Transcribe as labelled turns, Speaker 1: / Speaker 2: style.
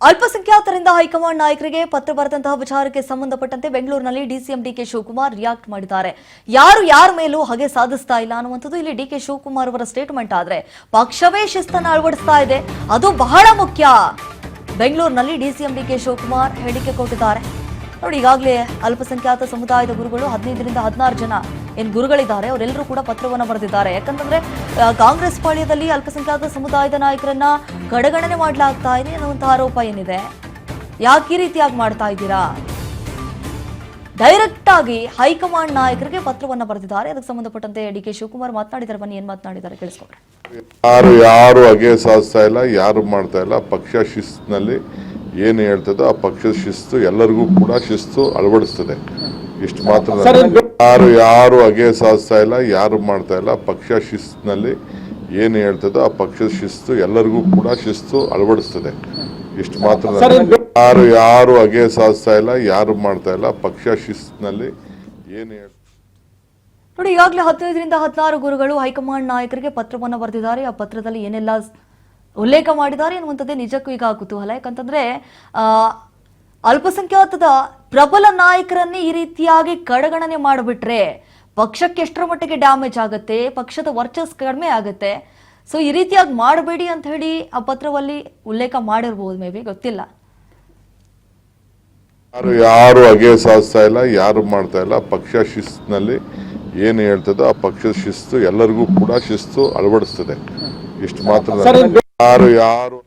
Speaker 1: ಅಲ್ಪಸಂಖ್ಯಾತರಿಂದ high command ನಾಯಕರಿಗೆ ಪತ್ರ ಬರೆದಂತಹ ವಿಚಾರಕ್ಕೆ ಸಂಬಂಧಪಟ್ಟಂತೆ ಬೆಂಗಳೂರಿನಲ್ಲಿ ಡಿಸಿಎಂ ಡಿಕೆ ಶಿವಕುಮಾರ್ ರಿಯಾಕ್ಟ್ ಮಾಡಿದ್ದಾರೆ. ಯಾರ ಮೇಲೂ ಹಾಗೆ ಸಾಧಿಸ್ತಾ ಇಲ್ಲ ಅನ್ನುವಂಥದ್ದು ಇಲ್ಲಿ ಡಿಕೆ ಶಿವಕುಮಾರ್ ಅವರ ಸ್ಟೇಟ್ಮೆಂಟ್. ಆದ್ರೆ ಪಕ್ಷವೇ ಶಿಸ್ತನ್ನು ಅಳವಡಿಸ್ತಾ ಇದೆ, ಅದು ಬಹಳ ಮುಖ್ಯ. ಬೆಂಗಳೂರಿನಲ್ಲಿ ಡಿಸಿಎಂ ಡಿಕೆ ಶಿವಕುಮಾರ್ ಹೇಳಿಕೆ ಕೊಟ್ಟಿದ್ದಾರೆ. ನೋಡಿ, ಈಗಾಗಲೇ ಅಲ್ಪಸಂಖ್ಯಾತ ಸಮುದಾಯದ ಗುರುಗಳು 15ರಿಂದ 16 ಜನ ಏನು ಗುರುಗಳಿದ್ದಾರೆ, ಅವರೆಲ್ಲರೂ ಕೂಡ ಪತ್ರವನ್ನು ಬರೆದಿದ್ದಾರೆ. ಯಾಕಂತಂದ್ರೆ ಕಾಂಗ್ರೆಸ್ ಪಾಳ್ಯದಲ್ಲಿ ಅಲ್ಪಸಂಖ್ಯಾತ ಸಮುದಾಯದ ನಾಯಕರನ್ನ ಕಡೆಗಣನೆ ಮಾಡಲಾಗ್ತಾ ಇದೆ ಅನ್ನುವಂತಹ ಆರೋಪ ಏನಿದೆ. ಯಾಕೆ ಈ ರೀತಿಯಾಗಿ ಮಾಡ್ತಾ ಇದ್ದೀರಾ? ಡೈರೆಕ್ಟ್ ಆಗಿ ಹೈಕಮಾಂಡ್ ನಾಯಕರಿಗೆ ಪತ್ರವನ್ನ ಬರೆದಿದ್ದಾರೆ. ಅದಕ್ಕೆ ಸಂಬಂಧಪಟ್ಟಂತೆ ಡಿಕೆ ಶಿವಕುಮಾರ್ ಮಾತನಾಡಿದ್ದಾರೆ. ಬನ್ನಿ, ಏನ್ ಮಾತನಾಡಿದ್ದಾರೆ ಕೇಳಿಸ್ಕೊಂಡ್ರೆ.
Speaker 2: ಯಾರು ಅಗೆ ಸಾಧಿಸ್ತಾ ಇಲ್ಲ, ಯಾರು ಮಾಡ್ತಾ ಇಲ್ಲ. ಪಕ್ಷ ಶಿಸ್ತಿನಲ್ಲಿ ಏನು ಹೇಳ್ತದೋ ಆ ಪಕ್ಷದ ಶಿಸ್ತು ಎಲ್ಲರಿಗೂ ಕೂಡ ಶಿಸ್ತು ಅಳವಡಿಸ್ತದೆ. ಇಷ್ಟು ಮಾತ್ರ. ಯಾರು ಅಗೆ ಸಾಧಿಸ್ತಾ ಇಲ್ಲ, ಯಾರು ಮಾಡ್ತಾ ಇಲ್ಲ. ಪಕ್ಷ ಶಿಸ್ತಿನಲ್ಲಿ ಏನು ಹೇಳ್ತದೋ ಆ ಪಕ್ಷದ ಶಿಸ್ತು ಎಲ್ಲರಿಗೂ ಕೂಡ ಶಿಸ್ತು ಅಳವಡಿಸ್ತದೆ. ಇಷ್ಟು ಮಾತ್ರ. ಯಾರು ಅಗೆ ಸಾಧಿಸ್ತಾ ಇಲ್ಲ, ಯಾರು ಮಾಡ್ತಾ ಇಲ್ಲ. ಪಕ್ಷ ಶಿಸ್ತಿನಲ್ಲಿ ಏನು
Speaker 1: ನೋಡಿ, ಈಗಾಗಲೇ 15ರಿಂದ 16 ಗುರುಗಳು ಹೈಕಮಾಂಡ್ ನಾಯಕರಿಗೆ ಪತ್ರವನ್ನು ಬರೆದಿದ್ದಾರೆ. ಆ ಪತ್ರದಲ್ಲಿ ಏನೆಲ್ಲ ಉಲ್ಲೇಖ ಮಾಡಿದ್ದಾರೆ ಅನ್ನುವಂಥದ್ದೇ ನಿಜಕ್ಕೂ ಈಗ ಕುತೂಹಲ. ಯಾಕಂತಂದ್ರೆ ಅಲ್ಪಸಂಖ್ಯಾತದ ಪ್ರಬಲ ನಾಯಕರನ್ನೇ ಈ ರೀತಿಯಾಗಿ ಕಡೆಗಣನೆ ಮಾಡಿಬಿಟ್ರೆ ಪಕ್ಷಕ್ಕೆ ಎಷ್ಟರ ಮಟ್ಟಿಗೆ ಡ್ಯಾಮೇಜ್ ಆಗುತ್ತೆ, ಪಕ್ಷದ ವರ್ಚಸ್ ಕಡಿಮೆ ಆಗುತ್ತೆ. ಸೊ ಈ ರೀತಿಯಾಗಿ ಮಾಡಬೇಡಿ ಅಂತ ಹೇಳಿ ಆ ಪತ್ರದಲ್ಲಿ ಉಲ್ಲೇಖ ಮಾಡಿರ್ಬೋದು, ಮೇ ಬಿ, ಗೊತ್ತಿಲ್ಲ.
Speaker 2: ಯಾರು ಅಗೆ ಸಾಧಿಸ್ತಾ ಇಲ್ಲ, ಯಾರು ಮಾಡ್ತಾ ಇಲ್ಲ. ಪಕ್ಷ ಶಿಸ್ತಿನಲ್ಲಿ ಏನು ಹೇಳ್ತದೋ ಆ ಪಕ್ಷದ ಶಿಸ್ತು ಎಲ್ಲರಿಗೂ ಕೂಡ ಶಿಸ್ತು ಅಳವಡಿಸ್ತದೆ. ಇಷ್ಟು ಮಾತ್ರ. ಯಾರು